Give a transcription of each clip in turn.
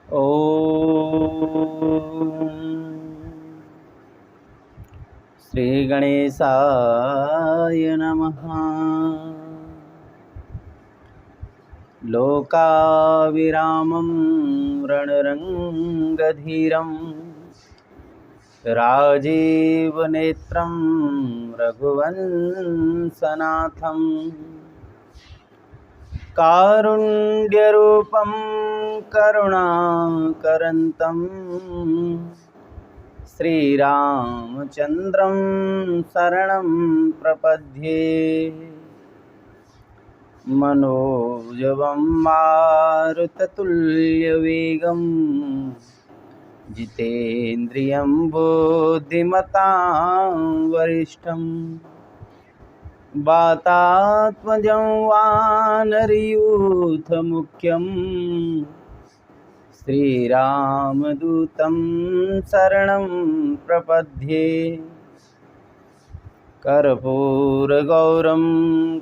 ॐ श्रीगणेशाय नमः। लोकाविरामं रणरङ्गधीरं राजीवनेत्रं रघुवंशनाथं कारुण्यरूपं करुणाकरन्तं श्रीरामचन्द्रं शरणं प्रपद्ये। मनोजवं मारुततुल्यवेगं जितेन्द्रियं बुद्धिमतां वरिष्ठं वातात्मजं वानरयूथमुख्यं श्रीरामदूतं शरणं प्रपद्ये। कर्पूरगौरं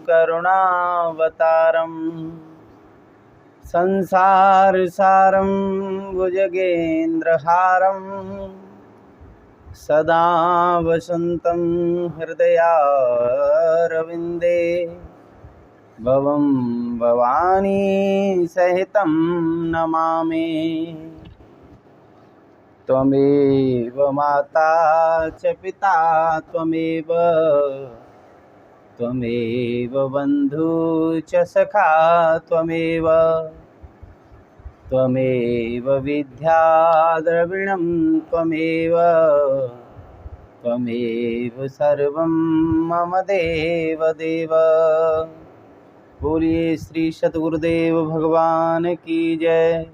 करुणावतारं संसारसारं भुजगेन्द्रहारं सदा वसन्तं हृदयारविन्दे भवं भवानी सहितं नमामि। त्वमेव माता च पिता त्वमेव बन्धु च सखा त्वमेव विद्या द्रविणं त्वमेव सर्वं मम देव। बोलिए श्री सद्गुरुदेव भगवान की जय।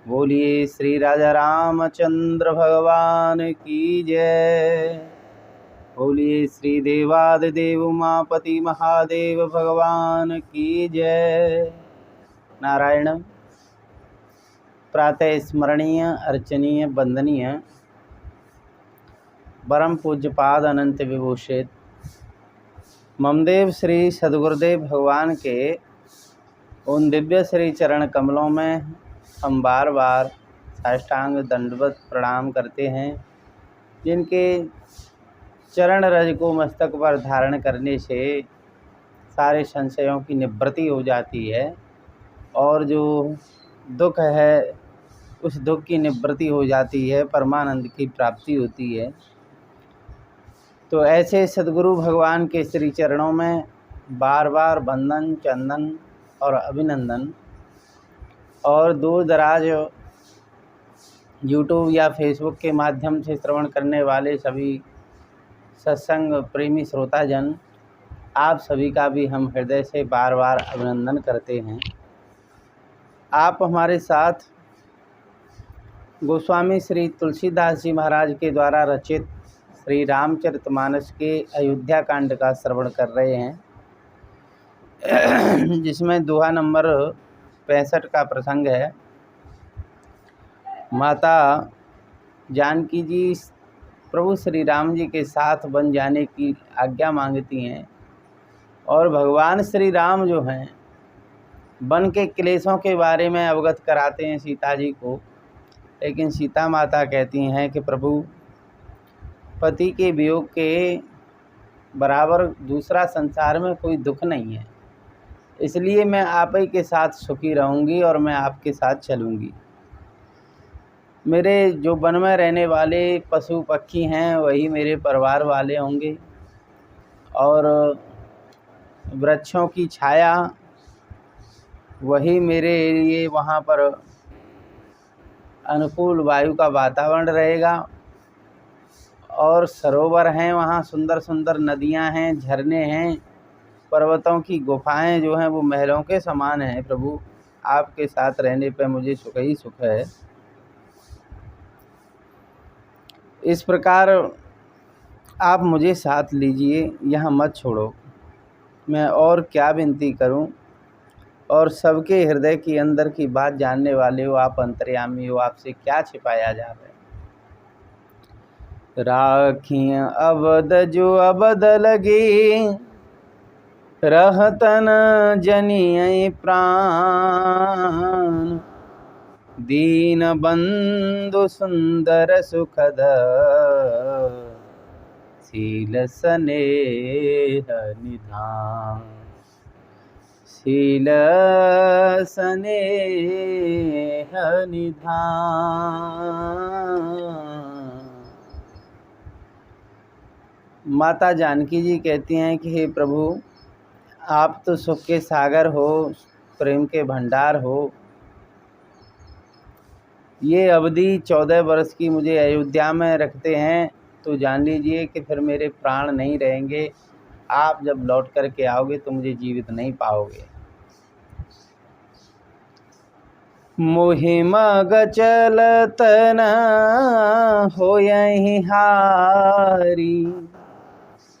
बोलिए श्री राजा रामचंद्र भगवान की जय। बोलिए श्री देवादिदेव उमापति महादेव भगवान की जय। नारायण। प्रातः स्मरणीय अर्चनीय वंदनीय परम पूज्यपाद अनंत विभूषित ममदेव श्री सद्गुरुदेव भगवान के उन दिव्य श्री चरण कमलों में हम बार बार साष्टांग दंडवत प्रणाम करते हैं, जिनके चरण रज को मस्तक पर धारण करने से सारे संशयों की निवृत्ति हो जाती है और जो दुख है उस दुख की निवृत्ति हो जाती है, परमानंद की प्राप्ति होती है। तो ऐसे सद्गुरु भगवान के श्री चरणों में बार बार वंदन चंदन और अभिनंदन। और दूर दराज यूट्यूब या फेसबुक के माध्यम से श्रवण करने वाले सभी सत्संग प्रेमी श्रोताजन, आप सभी का भी हम हृदय से बार बार अभिनंदन करते हैं। आप हमारे साथ गोस्वामी श्री तुलसीदास जी महाराज के द्वारा रचित श्री रामचरितमानस के अयोध्या कांड का श्रवण कर रहे हैं, जिसमें दोहा नंबर 65 का प्रसंग है। माता जानकी जी प्रभु श्री राम जी के साथ बन जाने की आज्ञा मांगती हैं और भगवान श्री राम जो हैं वन के क्लेशों के बारे में अवगत कराते हैं सीता जी को। लेकिन सीता माता कहती हैं कि प्रभु, पति के वियोग के बराबर दूसरा संसार में कोई दुख नहीं है, इसलिए मैं आप ही के साथ सुखी रहूँगी और मैं आपके साथ चलूँगी। मेरे जो वन में रहने वाले पशु पक्षी हैं वही मेरे परिवार वाले होंगे और वृक्षों की छाया वही मेरे लिए वहाँ पर अनुकूल वायु का वातावरण रहेगा। और सरोवर हैं वहाँ, सुंदर सुंदर नदियाँ हैं, झरने हैं, पर्वतों की गुफाएं जो हैं वो महलों के समान हैं। प्रभु, आपके साथ रहने पर मुझे सुख ही सुख है। इस प्रकार आप मुझे साथ लीजिए, यहाँ मत छोड़ो। मैं और क्या विनती करूं, और सबके हृदय के अंदर की बात जानने वाले हो आप, अंतर्यामी हो, आपसे क्या छिपाया जावे। राखिय अवध जो अबद लगे, रहतन जनिय प्राण। दीन बंधु सुंदर सुखद शील स्नेह निधान। शील स्नेह निधान। माता जानकी जी कहती हैं कि हे प्रभु, आप तो सुख के सागर हो, प्रेम के भंडार हो। ये अवधि 14 वर्ष की मुझे अयोध्या में रखते हैं तो जान लीजिए कि फिर मेरे प्राण नहीं रहेंगे। आप जब लौट कर के आओगे तो मुझे जीवित नहीं पाओगे। मोहि मग चलत न होयहि हारी।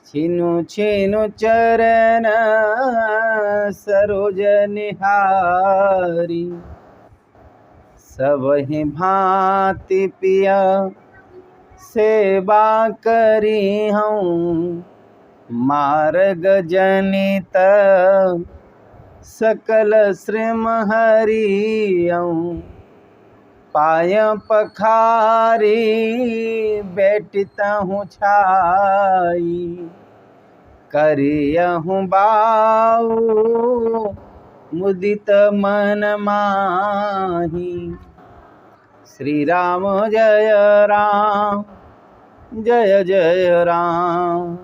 छिनु छिनु चरण सरोज निहारी। सबहि भांति पिया सेवा करी हूँ। मार्ग जनित सकल श्रम हरियऊँ। पाय पखारी बैठता हूँ छाई। करियहूँ बाऊ मुदित मन माही। श्री राम जय राम जय जय राम।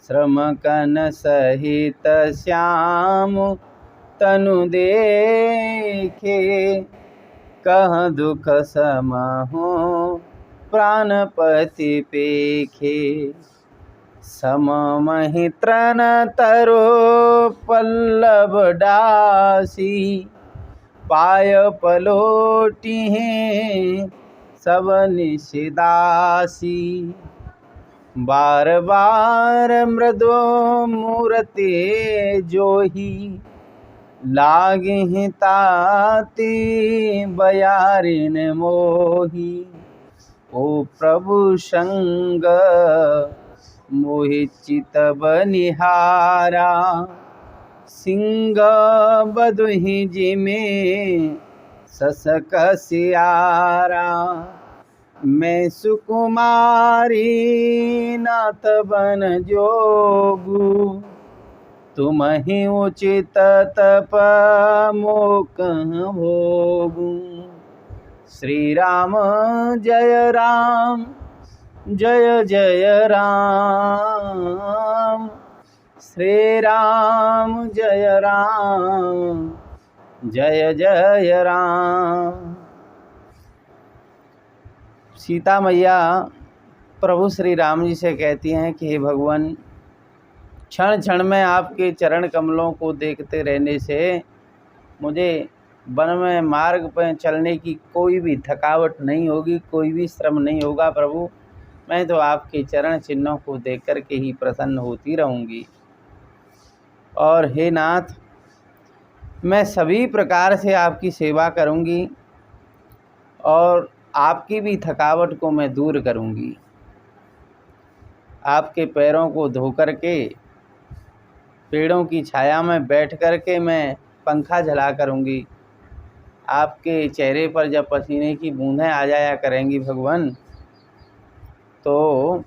श्रम कन सहित श्याम तनु देखे। कह दुख समहो प्राणपति पेखे। सममहि तृण तरो पल्लव डासी। पाय पलोटी सब निशिदासी। बार बार मृदो मूर्ति जोही। लागे ताती बयारिन मोही। ओ प्रभु संग मोहि चित बनिहारा। सिंह बधुहि जिमे ससक सियारा। मैं सुकुमारी नाथ बन जोगू। तुम ही उचित तप मोक भोगू। श्री राम जय राम जय जय राम। श्री राम जय राम जय जय राम। सीता मैया प्रभु श्री राम जी से कहती हैं कि हे भगवान, क्षण क्षण में आपके चरण कमलों को देखते रहने से मुझे वन में मार्ग पर चलने की कोई भी थकावट नहीं होगी, कोई भी श्रम नहीं होगा। प्रभु, मैं तो आपके चरण चिन्हों को देख कर के ही प्रसन्न होती रहूँगी। और हे नाथ, मैं सभी प्रकार से आपकी सेवा करूँगी और आपकी भी थकावट को मैं दूर करूँगी। आपके पैरों को धो कर के पेड़ों की छाया में बैठ कर के मैं पंखा झला करूँगी। आपके चेहरे पर जब पसीने की बूंदें आ जाया करेंगी भगवान, तो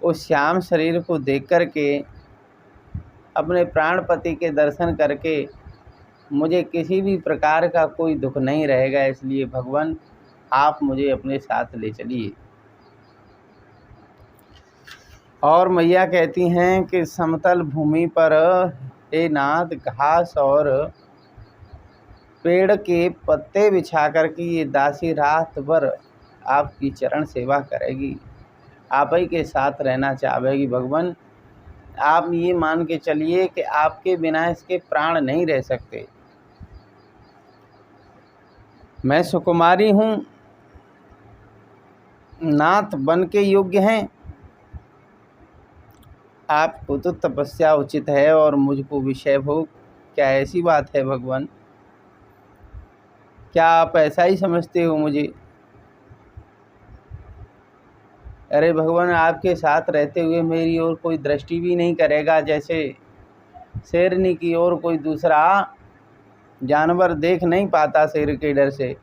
उस श्याम शरीर को देख कर के, अपने प्राणपति के दर्शन करके मुझे किसी भी प्रकार का कोई दुख नहीं रहेगा। इसलिए भगवान, आप मुझे अपने साथ ले चलिए। और मैया कहती हैं कि समतल भूमि पर हे नाथ, घास और पेड़ के पत्ते बिछा कर के ये दासी रात भर आपकी चरण सेवा करेगी, आप ही के साथ रहना चाहेगी। भगवान, आप ये मान के चलिए कि आपके बिना इसके प्राण नहीं रह सकते। मैं सुकुमारी हूँ, नाथ बन के योग्य हैं। आपको तो तपस्या उचित है और मुझको विषय भोग, क्या ऐसी बात है भगवान? क्या आप ऐसा ही समझते हो मुझे? अरे भगवान, आपके साथ रहते हुए मेरी ओर कोई दृष्टि भी नहीं करेगा, जैसे शेरनी की ओर कोई दूसरा जानवर देख नहीं पाता शेर के डर से,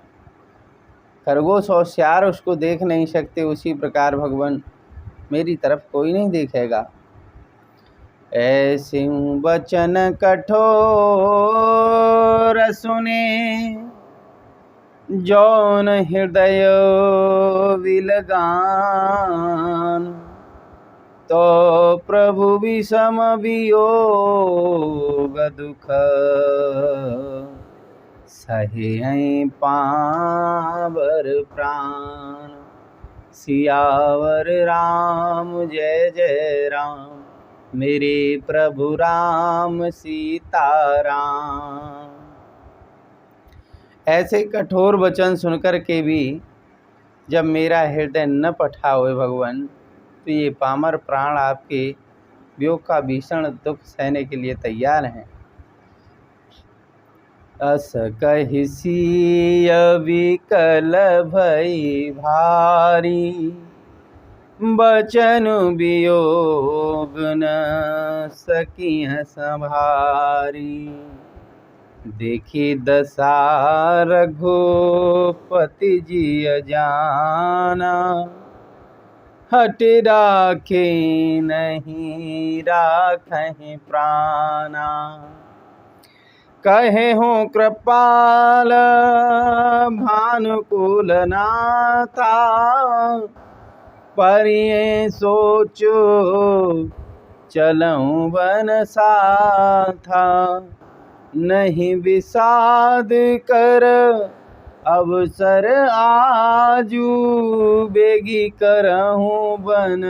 खरगोश और सियार उसको देख नहीं सकते, उसी प्रकार भगवान मेरी तरफ कोई नहीं देखेगा। ऐसे वचन कठोर सुने, जौन हृदय विलगान, तो प्रभु विषम वियोग दुख, सहे पावर प्राण। सियावर राम जय जय राम, मेरे प्रभु राम सीताराम। ऐसे कठोर वचन सुनकर के भी जब मेरा हृदय न पठा हुए भगवान, तो ये पामर प्राण आपके वियोग का भीषण दुख सहने के लिए तैयार हैं। अस कहिसी विकल भई भारी, बचन वियोग न सकिय संभारी। देखी दशा रघुपति जी जाना, हट राखे नहीं राखें प्राणा। कहे हूँ कृपाल भानुकूल नाथा, परिये सोचो चलऊँ वन साथा। नहीं विषाद कर अवसर आजू, बेगी करहूँ बन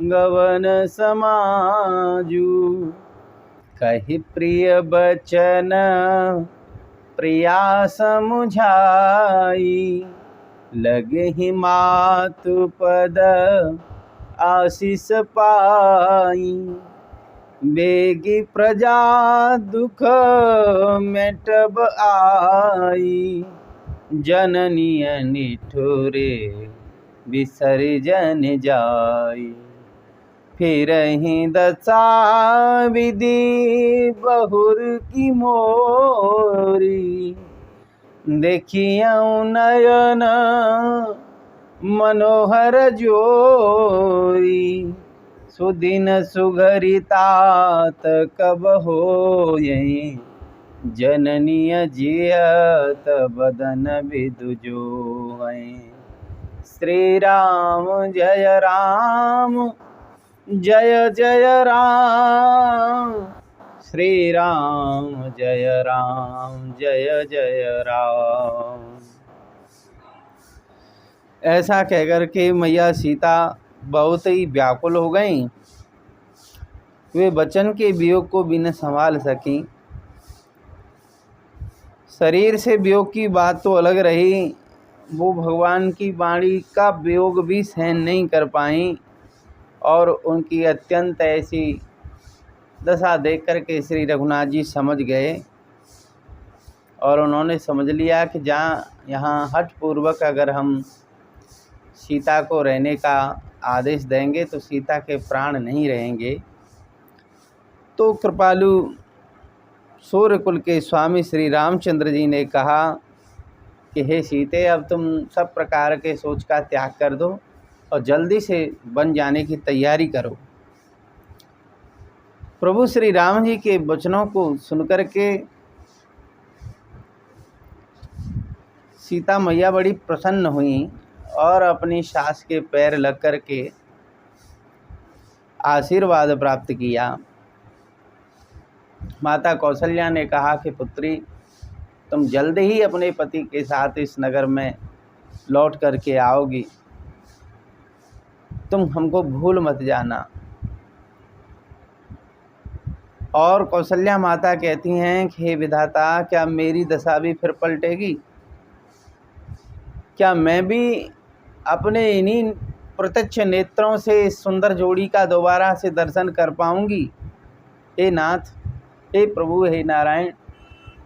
गवन समाजू। कहि प्रिय बचन प्रिया समुझाई, लगे ही मातु पद आशीष पाई। बेगी प्रजा दुख मेटब आई, जननीय निठुरे विसर्जन जाई। फिर ही दशा विधि बहुर की मोरी, देखियौ नयन मनोहर जोरी। सुदिन सुघरितात कब होयि, जननीय जियत बदन विदु जोई। श्री राम जय राम जय जय राम, श्री राम जय जय राम। ऐसा कहकर के मैया सीता बहुत ही व्याकुल हो गईं। वे बचन के वियोग को भी न संभाल सकीं। शरीर से वियोग की बात तो अलग रही, वो भगवान की वाणी का वियोग भी सहन नहीं कर पाईं। और उनकी अत्यंत ऐसी दशा देख कर के श्री रघुनाथ जी समझ गए, और उन्होंने समझ लिया कि यहाँ हठ पूर्वक अगर हम सीता को रहने का आदेश देंगे तो सीता के प्राण नहीं रहेंगे। तो कृपालु सूर्यकुल के स्वामी श्री रामचंद्र जी ने कहा कि हे सीते, अब तुम सब प्रकार के सोच का त्याग कर दो और जल्दी से बन जाने की तैयारी करो। प्रभु श्री राम जी के वचनों को सुनकर के सीता मैया बड़ी प्रसन्न हुई और अपनी सास के पैर लग कर के आशीर्वाद प्राप्त किया। माता कौशल्या ने कहा कि पुत्री, तुम जल्द ही अपने पति के साथ इस नगर में लौट कर के आओगी, तुम हमको भूल मत जाना। और कौशल्या माता कहती हैं कि हे विधाता, क्या मेरी दशा भी फिर पलटेगी? क्या मैं भी अपने इन्हीं प्रत्यक्ष नेत्रों से इस सुंदर जोड़ी का दोबारा से दर्शन कर पाऊंगी? हे नाथ, हे प्रभु, हे नारायण,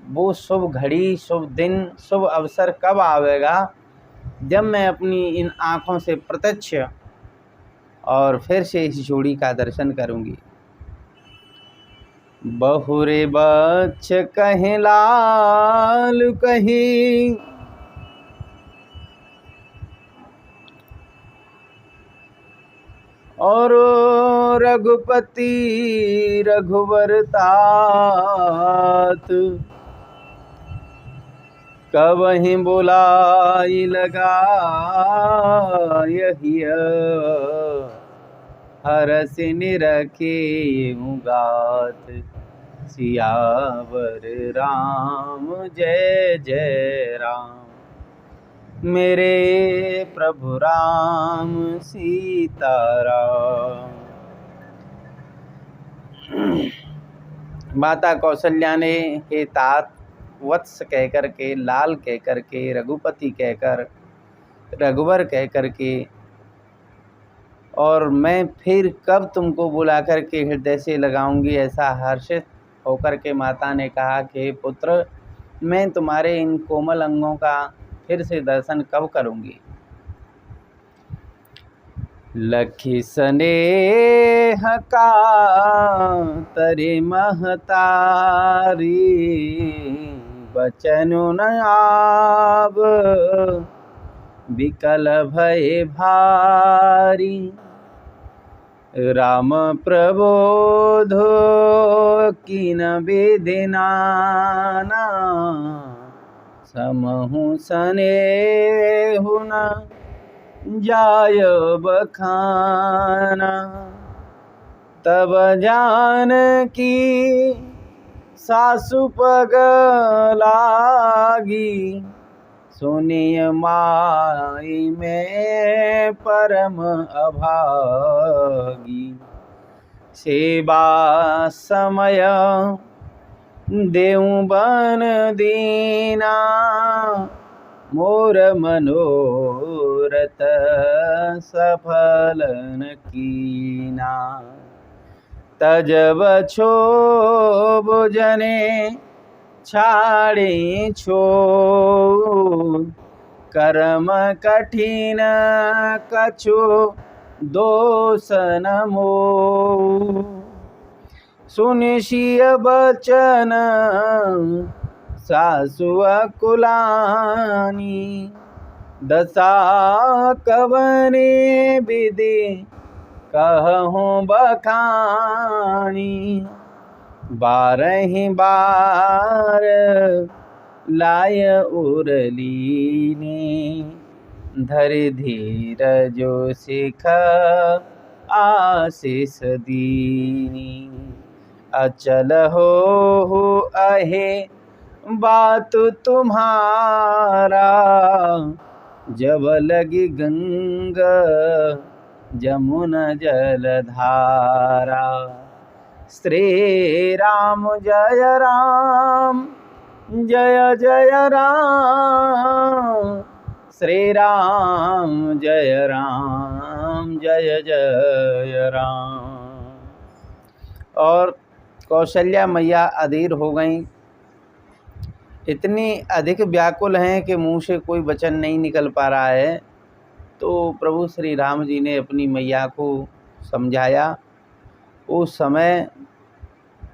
वो शुभ घड़ी, शुभ दिन, शुभ अवसर कब आवेगा जब मैं अपनी इन आँखों से प्रत्यक्ष और फिर से इस जोड़ी का दर्शन करूंगी। बहुरे बच्च कहीं लाल कहीं, और रघुपति रघुवर तात, कबहि बुलाई लगा यही हरस निरखे गात। सियावर राम जय जय राम, मेरे प्रभु राम सीताराम। माता कौशल्या ने हे तात वत्स कहकर के, लाल कहकर के, रघुपति कहकर, रघुवर कहकर के, और मैं फिर कब तुमको बुला कर के हृदय से लगाऊंगी, ऐसा हर्षित होकर के माता ने कहा कि पुत्र, मैं तुम्हारे इन कोमल अंगों का फिर से दर्शन कब करूंगी। लखी स्नेह का तरे महतारी, बचनु न आब विकल भय भारी। राम प्रबोधो कीन विधिनाना, समहु स्नेहु न जाय बखाना। तब जानकी सासु पग लागी, सुनिय माई में परम अभागी। सेवा समय देऊं बन दीना, मोर मनोरथ सफल न कीना। तजब छोब जने छाड़े छो, कर्म कठिन कछु दोष न मोह। सुनिशिय बचन सासु अकुलानी, दशा कवने विधि कहूँ बखानी। बारहि बार लाय उरलीनी, धरि धीर जो सिख आशीष दीनी। अचल हो अहे बात तुम्हारा, जब लगी गंगा जमुना जलधारा। श्री राम जय राम जय जय राम, श्री राम जय जय राम। और कौशल्या मैया अधीर हो गईं, इतनी अधिक व्याकुल हैं कि मुंह से कोई वचन नहीं निकल पा रहा है। तो प्रभु श्री राम जी ने अपनी मैया को समझाया। उस समय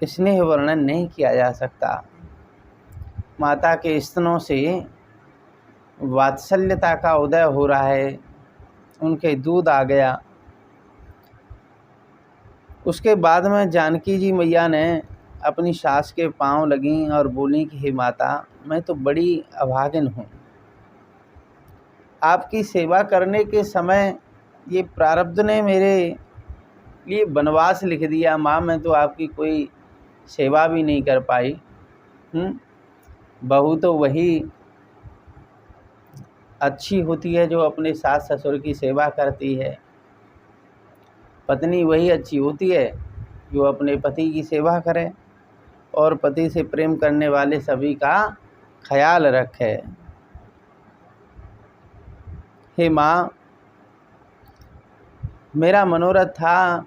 स्नेह वर्णन नहीं किया जा सकता। माता के स्तनों से वात्सल्यता का उदय हो रहा है, उनके दूध आ गया। उसके बाद में जानकी जी मैया ने अपनी सास के पांव लगीं और बोली कि हे माता, मैं तो बड़ी अभागिन हूँ। आपकी सेवा करने के समय ये प्रारब्ध ने मेरे लिए वनवास लिख दिया। माँ, मैं तो आपकी कोई सेवा भी नहीं कर पाई। बहू तो वही अच्छी होती है जो अपने सास ससुर की सेवा करती है। पत्नी वही अच्छी होती है जो अपने पति की सेवा करे और पति से प्रेम करने वाले सभी का ख्याल रखे। हे माँ, मेरा मनोरथ था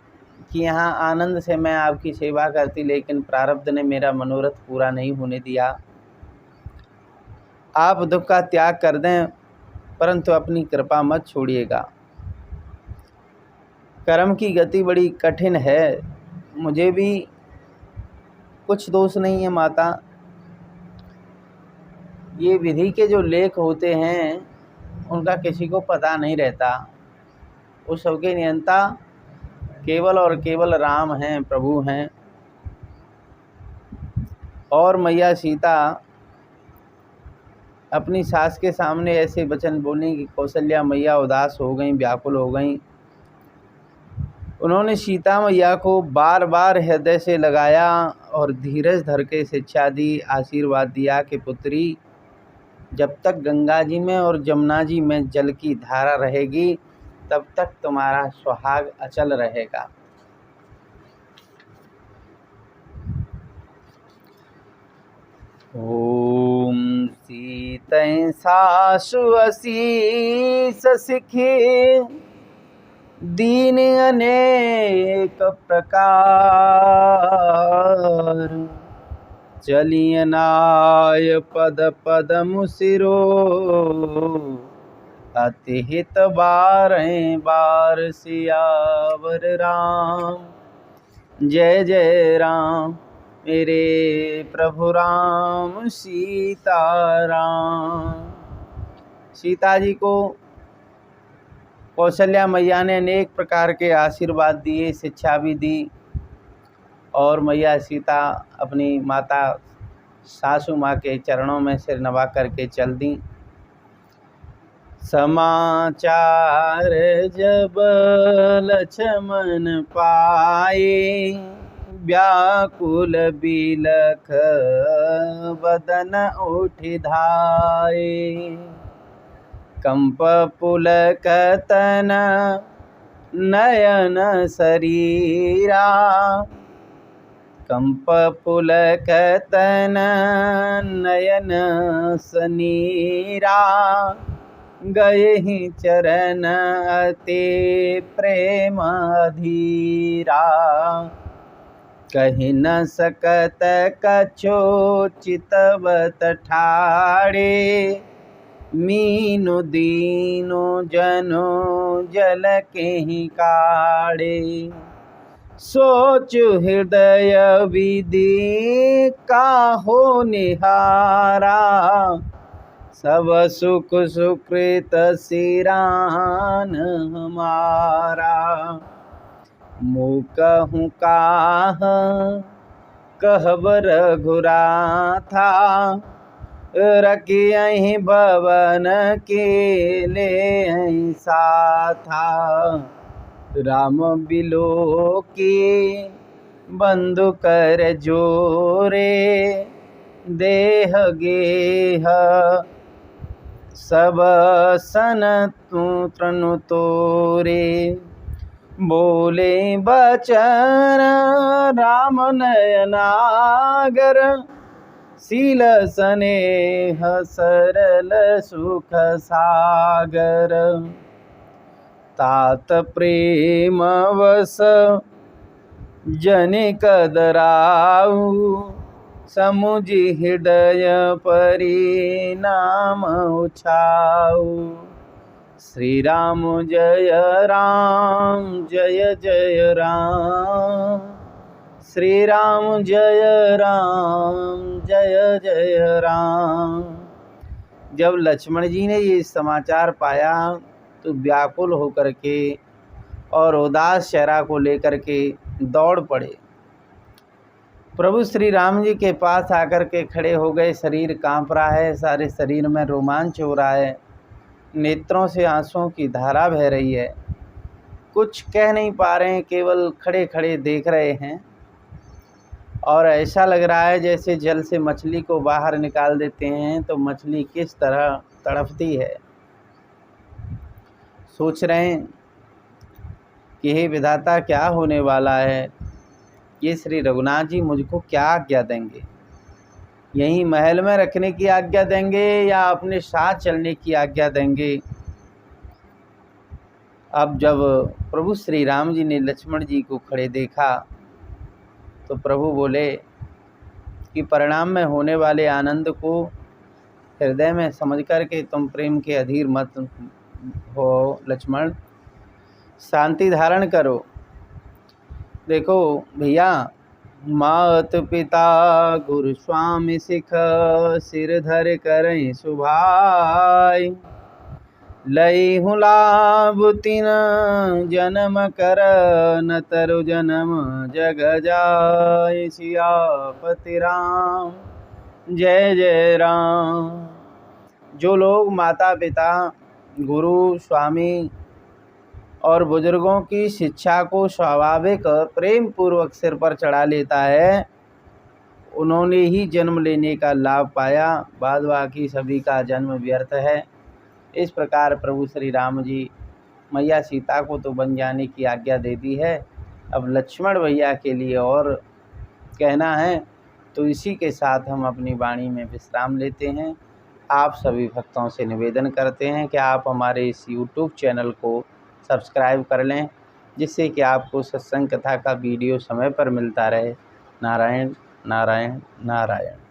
कि यहाँ आनंद से मैं आपकी सेवा करती, लेकिन प्रारब्ध ने मेरा मनोरथ पूरा नहीं होने दिया। आप दुख का त्याग कर दें, परंतु अपनी कृपा मत छोड़िएगा। कर्म की गति बड़ी कठिन है। मुझे भी कुछ दोष नहीं है माता। ये विधि के जो लेख होते हैं उनका किसी को पता नहीं रहता। उस सबके नियंता केवल और केवल राम हैं, प्रभु हैं। और मैया सीता अपनी सास के सामने ऐसे वचन बोली कि कौशल्या मैया उदास हो गईं, व्याकुल हो गईं। उन्होंने सीता मैया को बार बार हृदय से लगाया और धीरज धर के शिक्षा दी, आशीर्वाद दिया कि पुत्री, जब तक गंगा जी में और जमुना जी में जल की धारा रहेगी तब तक तुम्हारा सुहाग अचल रहेगा। ओम सीतैं सासु असीस सिखी, दीन अनेक प्रकार। चलिय नाय पद पद मुसिरो, अति हित बारह बार सियावर राम। जय जय राम मेरे प्रभु राम सीताराम। सीता जी को कौशल्या मैया ने अनेक प्रकार के आशीर्वाद दिए, शिक्षा भी दी। और मैया सीता अपनी माता सासू माँ के चरणों में सिर नवा करके चल दी। समाचार जब लक्ष्मण पाए, व्याकुल बिलख बदन उठ धाये। कंप पुलक तन नयन शरीरा, कंप पुलक तन नयन सनीरा। गए ही चरण अति प्रेम अधीरा, कहि न सकत कछो चितवत ठाड़े। मीनु दीनो जनो जल के ही काढ़े, सोच हृदय विधि काहो निहारा। सब सुख सुकृत सिरान हमारा, मुकहु काह कहब रघुराथा। रखियहि भवन के ले साथा, राम बिलो की बंधु कर जोरे। देह गेह सब सन तनु तोरे, बोले बचन राम नयनागर। शील स्नेह सरल सुख सागर, तात प्रेम वस जनिक दराऊ। समुझि हृदय परिणाम उछाऊ। श्री राम जय राम जय जय राम। श्री राम जय राम जय जय राम। जब लक्ष्मण जी ने ये समाचार पाया तो व्याकुल होकर के और उदास चेहरा को लेकर के दौड़ पड़े। प्रभु श्री राम जी के पास आकर के खड़े हो गए। शरीर कांप रहा है, सारे शरीर में रोमांच हो रहा है, नेत्रों से आंसुओं की धारा बह रही है। कुछ कह नहीं पा रहे हैं, केवल खड़े खड़े देख रहे हैं। और ऐसा लग रहा है जैसे जल से मछली को बाहर निकाल देते हैं तो मछली किस तरह तड़पती है। सोच रहे हैं कि हे विधाता, क्या होने वाला है। ये श्री रघुनाथ जी मुझको क्या आज्ञा देंगे, यहीं महल में रखने की आज्ञा देंगे या अपने साथ चलने की आज्ञा देंगे। अब जब प्रभु श्री राम जी ने लक्ष्मण जी को खड़े देखा तो प्रभु बोले कि परिणाम में होने वाले आनंद को हृदय में समझ कर के तुम प्रेम के अधीर मत हो लक्ष्मण, शांति धारण करो। देखो भैया, मात पिता गुरु स्वामी सिख, सिर धर करें सुभाई। लई हूँ लाभ तिन जन्म कर, न तरु जन्म जग जाय। सियापति राम जय जय राम। जो लोग माता पिता गुरु स्वामी और बुजुर्गों की शिक्षा को स्वाभाविक प्रेम पूर्वक सिर पर चढ़ा लेता है, उन्होंने ही जन्म लेने का लाभ पाया, बाद बाकी सभी का जन्म व्यर्थ है। इस प्रकार प्रभु श्री राम जी मैया सीता को तो बन जाने की आज्ञा दे दी है, अब लक्ष्मण भैया के लिए और कहना है। तो इसी के साथ हम अपनी वाणी में विश्राम लेते हैं। आप सभी भक्तों से निवेदन करते हैं कि आप हमारे इस YouTube चैनल को सब्सक्राइब कर लें, जिससे कि आपको सत्संग कथा का वीडियो समय पर मिलता रहे। नारायण नारायण नारायण।